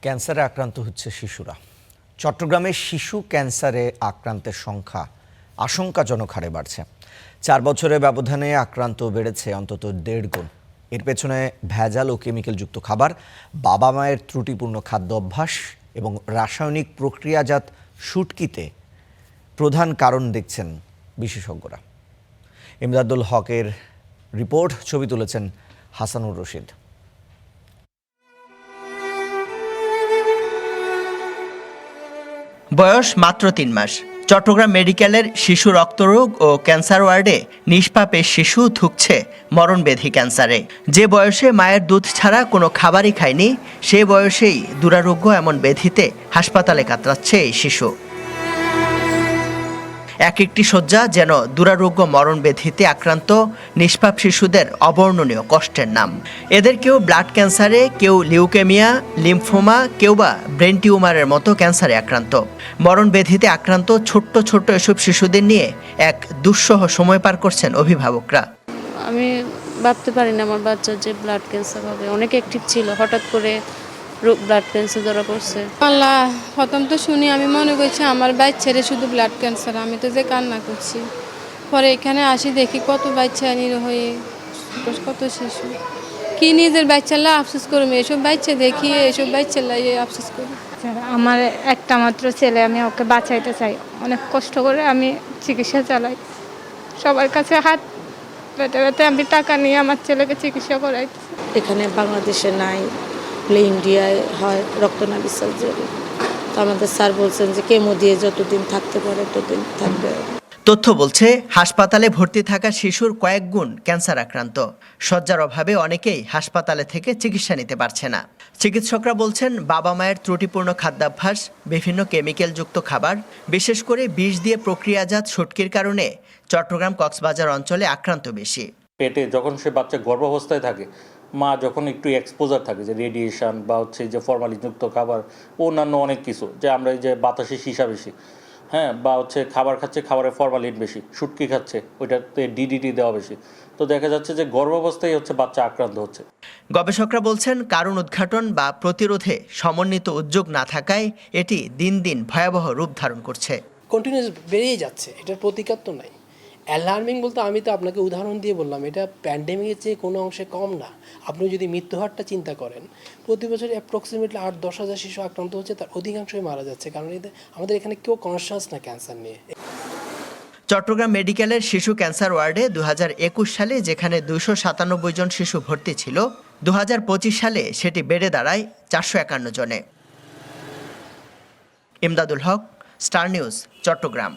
ক্যান্সারে আক্রান্ত হচ্ছে শিশুরা। চট্টগ্রামে শিশু ক্যান্সারে আক্রান্তের সংখ্যা আশঙ্কাজনক হারে বাড়ছে। 4 বছরের ব্যবধানে আক্রান্ত বেড়েছে অন্তত 1.5 গুণ। এর পেছনে ভেজাল ও কেমিক্যালযুক্ত খাবার, বাবা মায়ের ত্রুটিপূর্ণ খাদ্য অভ্যাস এবং রাসায়নিক প্রক্রিয়াজাত শুটকিতে প্রধান কারণ দেখছেন বিশেষজ্ঞরা। ইমদাদুল হকের রিপোর্ট, ছবি তুলেছেন হাসানুর রশিদ। বয়স মাত্র 3 মাস। চট্টগ্রাম মেডিকেলের শিশু রক্তরোগ ও ক্যান্সার ওয়ার্ডে নিষ্পাপে শিশু ধুঁকছে মরণব্যাধি ক্যান্সারে। যে বয়সে মায়ের দুধ ছাড়া কোনো খাবারই খায়নি, সেই বয়সেই দুরারোগ্য এমন ব্যাধিতে হাসপাতালে কাতরাচ্ছে এই শিশু। এক একটি শয্যা যেন দুরারোগ্য মরণ ব্যাধিতে আক্রান্ত নিষ্পাপ শিশুদের অবর্ণনীয় কষ্টের নাম। এদের কেউ ব্লাড ক্যান্সারে, কেউ লিউকেমিয়া, লিম্ফোমা, কেউ বা ব্রেন টিউমারের মতো ক্যান্সারে আক্রান্ত। মরণ ব্যাধিতে আক্রান্ত ছোট্ট ছোট্ট এসব শিশুদের নিয়ে এক দুঃসহ সময় পার করছেন অভিভাবকরা। আমি ভাবতে পারি না আমার বাচ্চার যে ব্লাড ক্যান্সার হবে। অনেক অ্যাক্টিভ ছিল, হঠাৎ করে ব্লাড ক্যান্সার ধরা পড়ছে। আল্লাহ, প্রথম তো শুনি আমি মনে করছি আমার বাচ্চারে শুধু ব্লাড ক্যান্সার, আমি তো যে কান্না করছি। পরে এখানে আসি দেখি কত বাচ্চা নিরীহ হয়ে, কত শিশু। কি নিজের বাচ্চারা আফসোস করবে, এসব বাচ্চা দেখি, এসব বাচ্চা লাগিয়ে আফসোস করি। আমার একটা মাত্র ছেলে, আমি ওকে বাঁচাইতে চাই। অনেক কষ্ট করে আমি চিকিৎসা চালাই, সবার কাছে হাত পেতে পেতে আমি টাকা নিয়ে আমার ছেলেকে চিকিৎসা করাইছি। এখানে বাংলাদেশে নাই, ইন্ডিয়ায় হয় রক্তনালী সার্জারি। তো আমাদের স্যার বলছেন যে কেমো দিয়ে যতদিন থাকতে পারে ততদিন থাকবে। তথ্য বলছে, হাসপাতালে ভর্তি থাকা শিশুর কয়েক গুণ ক্যান্সার আক্রান্ত। শয্যার অভাবে অনেকেই হাসপাতালে থেকে চিকিৎসা নিতে পারছে না। চিকিৎসকরা বলছেন, বাবা মায়ের ত্রুটিপূর্ণ খাদ্যাভ্যাস, বিভিন্ন কেমিক্যালযুক্ত খাবার, বিশেষ করে বিষ দিয়ে প্রক্রিয়াজাত শুটকির কারণে চট্টগ্রাম কক্সবাজার অঞ্চলে আক্রান্ত বেশি। পেটে যখন সে বাচ্চা গর্ভাবস্থায় থাকে, মা যখন একটু এক্সপোজার থাকে, যে রেডিয়েশন বা হচ্ছে যে ফরমালিনযুক্ত খাবার, অন্যান্য অনেক কিছু, যে আমরা এই যে বাতাসে সীসা বেশি, বা হচ্ছে খাবার খাচ্ছে, খাবারে ফরমালিন বেশি, শুটকি খাচ্ছে, ওইটাতে ডিডিটি দেওয়া বেশি, তো দেখা যাচ্ছে যে গর্ভাবস্থায় হচ্ছে বাচ্চা আক্রান্ত হচ্ছে। গবেষকরা বলছেন, কারণ উদ্ঘাটন বা প্রতিরোধে সমন্বিত উদ্যোগ না থাকায় এটি দিন দিন ভয়াবহ রূপ ধারণ করছে। কন্টিনিউয়াস বেড়েই যাচ্ছে, এটার প্রতিকার তো নাই। অ্যালার্মিং বলতে আমি তো আপনাকে উদাহরণ দিয়ে বললাম, এটা প্যান্ডেমিকের চেয়ে কোনো অংশে কম না। আপনি যদি মৃত্যু হারটা চিন্তা করেন, প্রতি বছর অ্যাপ্রক্সিমেটলি 8-10 হাজার শিশু আক্রান্ত হচ্ছে, তার অধিকাংশই মারা যাচ্ছে, কারণ আমাদের এখানে কেউ কনসাস না ক্যান্সার নিয়ে। চট্টগ্রাম মেডিকেলের শিশু ক্যান্সার ওয়ার্ডে 2021 সালে যেখানে 297 জন শিশু ভর্তি ছিল, 2025 সালে সেটি বেড়ে দাঁড়ায় 451 জনে। ইমদাদুল হক, স্টার নিউজ, চট্টগ্রাম।